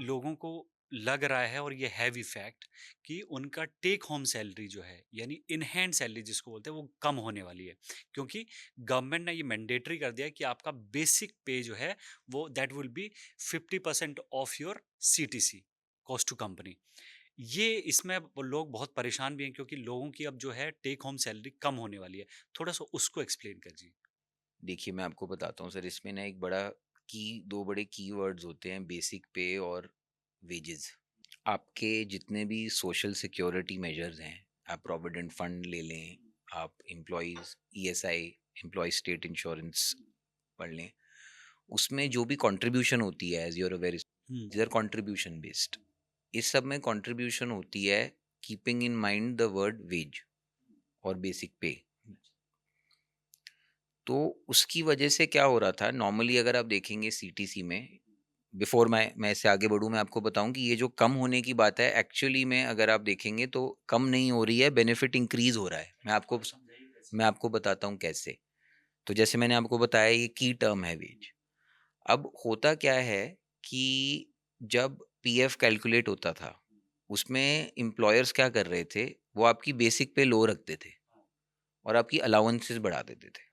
लोगों को लग रहा है और ये है भी फैक्ट कि उनका टेक होम सैलरी जो है यानी इन हैंड सैलरी जिसको बोलते हैं वो कम होने वाली है क्योंकि गवर्नमेंट ने ये मैंडेटरी कर दिया है कि आपका बेसिक पे जो है वो that will be 50% of your CTC cost to company. ये इसमें लोग बहुत परेशान भी हैं क्योंकि लोगों की अब जो है टेक होम सैलरी कम होने वाली है। थोड़ा सा उसको एक्सप्लेन कर जी। देखिए, मैं आपको बताता हूँ सर, इसमें ना एक बड़ा की दो बड़े कीवर्ड्स होते हैं, बेसिक पे और वेजेस। आपके जितने भी सोशल सिक्योरिटी मेजर्स हैं, आप प्रोविडेंट फंड ले लें, आप employees ESI, employee state insurance पढ़ लें, उसमें जो भी कंट्रीब्यूशन होती है, एज यूर अवेयर, हम्म। इधर कंट्रीब्यूशन बेस्ड। इस सब में कंट्रीब्यूशन होती है keeping in mind the word wage और बेसिक पे। तो उसकी वजह से क्या हो रहा था, नॉर्मली अगर आप देखेंगे सीटीसी में, बिफोर मैं इससे आगे बढ़ूँ, मैं आपको बताऊं कि ये जो कम होने की बात है, एक्चुअली में अगर आप देखेंगे तो कम नहीं हो रही है, बेनिफिट इंक्रीज हो रहा है। मैं आपको बताता हूँ कैसे। तो जैसे मैंने आपको बताया, ये की टर्म है वेज। अब होता क्या है कि जब पीएफ कैलकुलेट होता था, उसमें एम्प्लॉयर्स क्या कर रहे थे, वो आपकी बेसिक पे लो रखते थे और आपकी अलाउंसेस बढ़ा देते थे।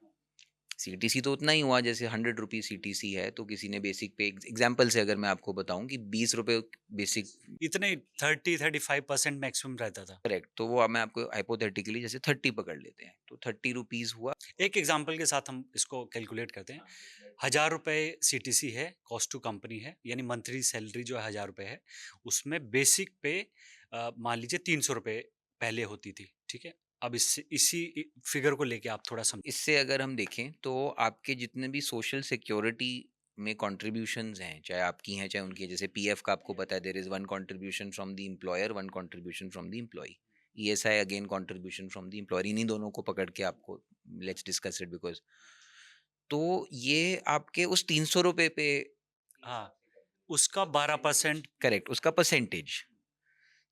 सीटीसी तो उतना ही हुआ, जैसे 100 रुपीज सीटीसी है, तो किसी ने बेसिक पे, एग्जाम्पल से अगर मैं आपको बताऊं कि 20 रुपए बेसिक। इतने 30-35% मैक्सिमम रहता था। करेक्ट, तो वो मैं आपको हाइपोथेटिकली जैसे 30 पकड़ लेते हैं, तो 30 रुपीज हुआ। एक एग्जांपल के साथ हम इसको कैलकुलेट करते हैं। 1000 रुपए सीटीसी है, कॉस्ट टू कंपनी है, यानी मंथली सैलरी जो है 1000 रुपए है। उसमें बेसिक पे मान लीजिए 300 रुपए पहले होती थी, ठीक है। अब इससे इसी फिगर को लेके आप थोड़ा समझ। इससे अगर हम देखें तो आपके जितने भी सोशल सिक्योरिटी में कॉन्ट्रीब्यूशंस हैं, चाहे आपकी हैं चाहे उनकी हैं, जैसे पीएफ का आपको पता है, there is one contribution from the employer, one contribution from the employee. ESI again contribution from the employer. इन्हीं दोनों को पकड़ के आपको लेट्स डिस्कस इट, बिकॉज तो ये आपके उस 300 रुपये पे। हाँ, उसका 12%। करेक्ट, उसका परसेंटेज।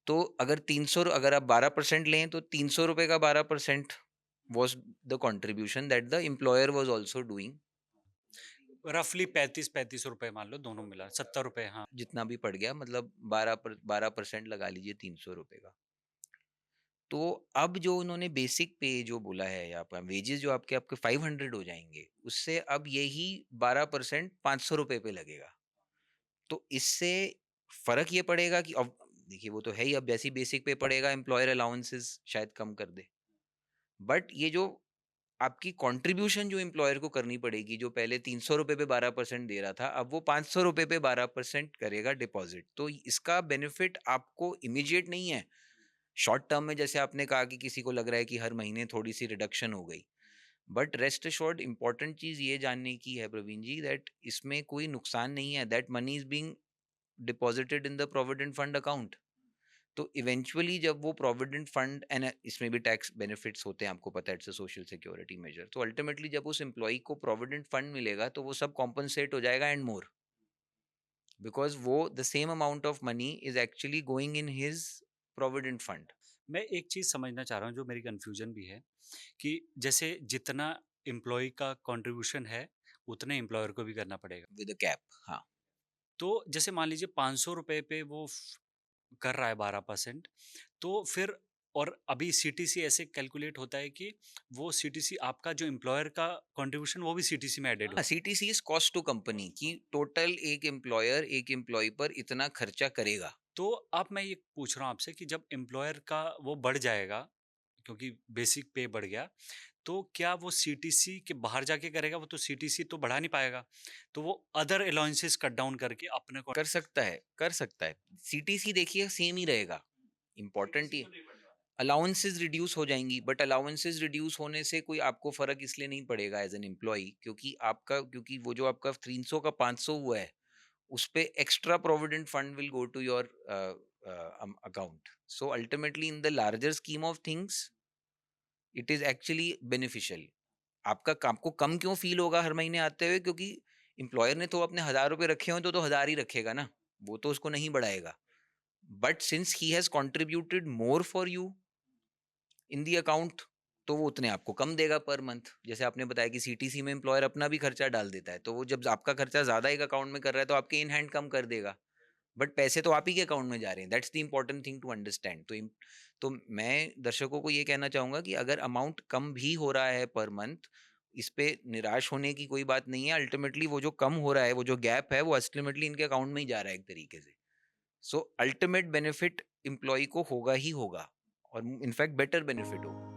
तो अगर आप 12% लें, तो 300 रुपये का 12% was the contribution that the employer was also doing. रफली 35-35 रुपए मान लो, दोनों मिला 70 रुपए। हाँ। जितना भी पड़ गया, मतलब 12% लगा लीजिए 300 रुपये का। तो अब जो उन्होंने बेसिक पे जो बोला है, या आपका वेजेस जो आपके आपके 500 हो जाएंगे, उससे अब यही 12% 500 रुपये पे लगेगा। तो इससे फर्क ये पड़ेगा कि अब देखिए, वो तो है ही, अब जैसी बेसिक पे पड़ेगा, एम्प्लॉयर अलाउंसेस शायद कम कर दे। बट ये जो आपकी कंट्रीब्यूशन जो एम्प्लॉयर को करनी पड़ेगी, जो पहले 300 रुपये पे 12% दे रहा था, अब वो 500 रुपये पे 12% करेगा डिपॉजिट। तो इसका बेनिफिट आपको इमीडिएट नहीं है। शॉर्ट टर्म में जैसे आपने कहा कि किसी को लग रहा है कि हर महीने थोड़ी सी रिडक्शन हो गई, बट रेस्ट अश्योर्ड, इंपॉर्टेंट चीज ये जानने की है प्रवीण जी, दैट इसमें कोई नुकसान नहीं है। That money is being deposited in the provident fund account. तो इवेंचुअली जब वो प्रोविडेंट फंड, एंड इसमें भी टैक्स बेनिफिट्स होते हैं, आपको पता है, it's a social security measure, तो अल्टीमेटली जब उस एम्प्लॉय को प्रोविडेंट फंड मिलेगा, तो वो सब कॉम्पनसेट हो जाएगा एंड मोर, बिकॉज वो the same amount of money is actually going in his provident fund. मैं एक चीज समझना चाह रहा हूँ जो मेरी कंफ्यूजन भी है कि जैसे जितना एम्प्लॉय का कंट्रीब्यूशन है उतने एम्प्लॉयर को भी करना पड़ेगा। विद अ कैप, हाँ। तो जैसे मान लीजिए 500 रुपए पे वो कर रहा है 12%। तो फिर और अभी सीटीसी ऐसे कैलकुलेट होता है कि वो सीटीसी आपका जो एम्प्लॉयर का कंट्रीब्यूशन वो भी सीटीसी में एडेड हाँ, हो। CTC is cost to company की टोटल, एक एम्प्लॉयर एक एम्प्लॉय पर इतना खर्चा करेगा। तो अब मैं ये पूछ रहा हूँ आपसे कि जब एम्प्लॉयर का वो बढ़ जाएगा क्योंकि बेसिक पे बढ़ गया, तो क्या वो सीटीसी के बाहर जाके करेगा? वो तो सीटीसी तो बढ़ा नहीं पाएगा। तो वो अदर अलाउंसेस कट डाउन करके अपने को। कर सकता है, कर सकता है। सीटीसी देखिए सेम ही रहेगा। इम्पोर्टेंट ही अलाउंसेस रिड्यूस हो जाएंगी, बट अलाउंसेस रिड्यूस होने से कोई आपको फर्क इसलिए नहीं पड़ेगा एज एन एम्प्लॉय, क्योंकि वो जो आपका 300 का 500 हुआ है, उस पे extra provident fund will go to your account. So ultimately in the larger scheme of things, it is actually beneficial. आपको कम क्यों फील होगा हर महीने आते हुए, क्योंकि एम्प्लॉयर ने तो अपने 1000 रुपए रखे हो, तो 1000 ही रखेगा ना, वो तो उसको नहीं बढ़ाएगा। But since he has contributed more for you in the account, तो वो उतने आपको कम देगा पर मंथ। जैसे आपने बताया कि सीटीसी में एम्प्लॉयर अपना भी खर्चा डाल देता है, तो वो जब आपका खर्चा ज्यादा एक अकाउंट में कर रहा है, तो आपके इन हैंड कम कर देगा। बट पैसे तो आप ही के अकाउंट में जा रहे हैं, that's the important thing to understand. तो मैं दर्शकों को ये कहना चाहूंगा कि अगर अमाउंट कम भी हो रहा है पर मंथ, इस पे निराश होने की कोई बात नहीं है। अल्टीमेटली वो जो कम हो रहा है, वो जो गैप है, वो अल्टीमेटली इनके अकाउंट में ही जा रहा है एक तरीके से। सो अल्टीमेट बेनिफिट एम्प्लॉय को होगा ही होगा, और इनफैक्ट बेटर बेनिफिट होगा।